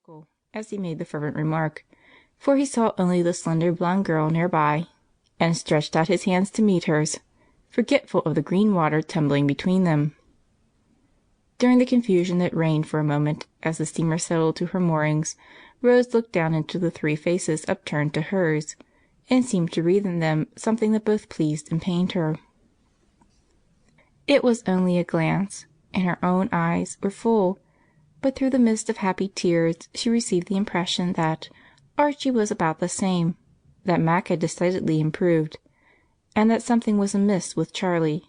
uncle as he made the fervent remark, for he saw only the slender blonde girl near by, and stretched out his hands to meet hers, forgetful of the green water tumbling between them. During the confusion that reigned for a moment as the steamer settled to her moorings, Rose looked down into the three faces upturned to hers, and seemed to read in them something that both pleased and pained her. It was only a glance, and her own eyes were full, but through the mist of happy tears she received the impression that Archie was about the same, that Mac had decidedly improved, and that something was amiss with Charlie.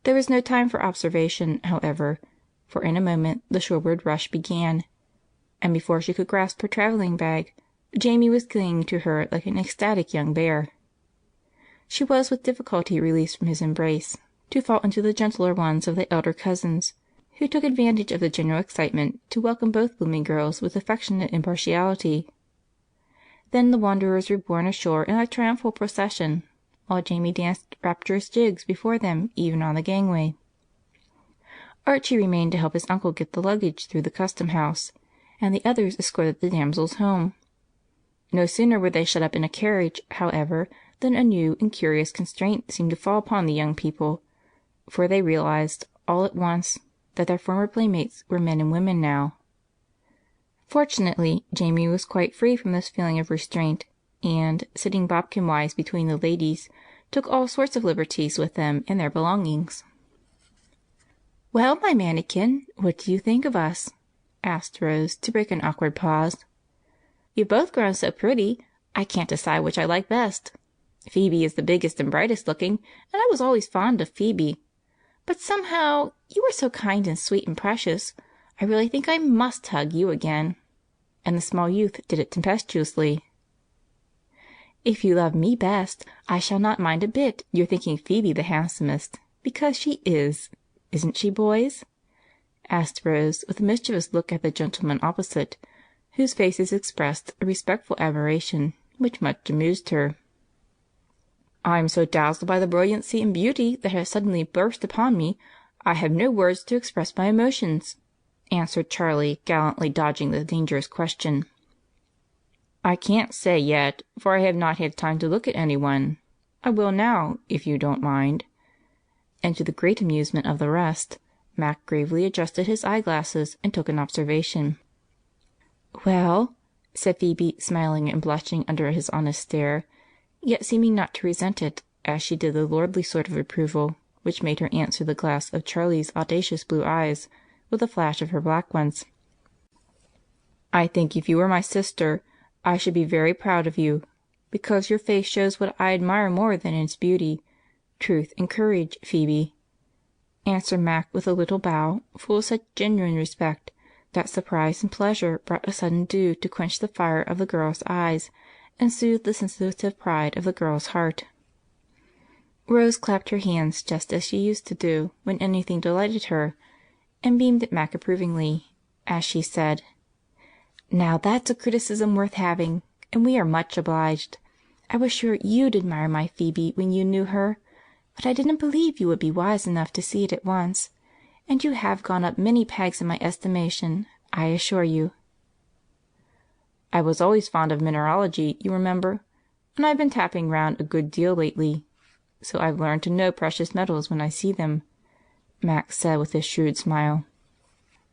There was no time for observation, however, for in a moment the shoreward rush began, and before she could grasp her traveling bag, Jamie was clinging to her like an ecstatic young bear. She was with difficulty released from his embrace, to fall into the gentler ones of the elder cousins, who took advantage of the general excitement to welcome both blooming girls with affectionate impartiality. Then the wanderers were borne ashore in a triumphal procession, while Jamie danced rapturous jigs before them even on the gangway. Archie remained to help his uncle get the luggage through the custom-house, and the others escorted the damsels home. No sooner were they shut up in a carriage, however, than a new and curious constraint seemed to fall upon the young people, for they realized, all at once, that their former playmates were men and women now. Fortunately, Jamie was quite free from this feeling of restraint, and, sitting bodkin-wise between the ladies, took all sorts of liberties with them and their belongings. "Well, my mannikin, what do you think of us?" asked Rose, to break an awkward pause. "You've both grown so pretty, I can't decide which I like best. Phoebe is the biggest and brightest looking, and I was always fond of Phoebe. But somehow, you are so kind and sweet and precious, I really think I must hug you again." And the small youth did it tempestuously. "If you love me best, I shall not mind a bit your thinking Phoebe the handsomest, because she is. Isn't she, boys?" asked Rose, with a mischievous look at the gentlemen opposite, whose faces expressed a respectful admiration, which much amused her. "I'm so dazzled by the brilliancy and beauty that has suddenly burst upon me, I have no words to express my emotions," answered Charlie, gallantly dodging the dangerous question. "I can't say yet, for I have not had time to look at anyone. I will now, if you don't mind." And to the great amusement of the rest, Mac gravely adjusted his eyeglasses and took an observation. "Well?" said Phoebe, smiling and blushing under his honest stare, yet seeming not to resent it, as she did the lordly sort of approval which made her answer the glass of Charlie's audacious blue eyes with a flash of her black ones. "I think if you were my sister, I should be very proud of you, because your face shows what I admire more than its beauty, truth and courage, Phoebe," answered Mac with a little bow, full of such genuine respect that surprise and pleasure brought a sudden dew to quench the fire of the girl's eyes and soothe the sensitive pride of the girl's heart. Rose clapped her hands just as she used to do when anything delighted her, and beamed at Mac approvingly, as she said, "Now that's a criticism worth having, and we are much obliged. I was sure you'd admire my Phoebe when you knew her, but I didn't believe you would be wise enough to see it at once, and you have gone up many pegs in my estimation, I assure you." "I was always fond of mineralogy, you remember, and I've been tapping round a good deal lately, so I've learned to know precious metals when I see them," Max said with his shrewd smile.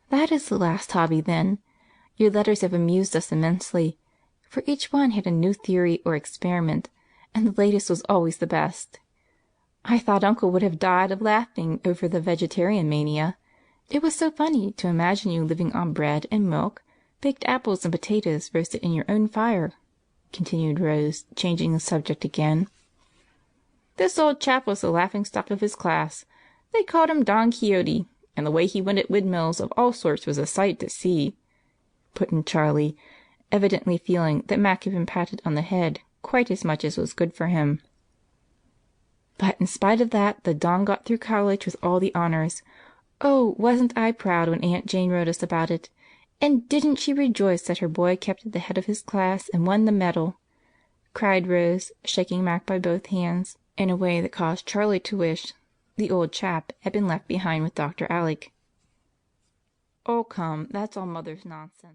"That is the last hobby, then. Your letters have amused us immensely, for each one had a new theory or experiment, and the latest was always the best. I thought Uncle would have died of laughing over the vegetarian mania. It was so funny to imagine you living on bread and milk, baked apples and potatoes roasted in your own fire," continued Rose, changing the subject again. "This old chap was the laughing-stock of his class. They called him Don Quixote, and the way he went at windmills of all sorts was a sight to see," put in Charlie, evidently feeling that Mac had been patted on the head quite as much as was good for him. "But in spite of that, the Don got through college with all the honors. Oh, wasn't I proud when Aunt Jane wrote us about it! And didn't she rejoice that her boy kept at the head of his class and won the medal?" cried Rose, shaking Mac by both hands in a way that caused Charlie to wish the old chap had been left behind with Dr. Alec. "Oh, come, that's all Mother's nonsense."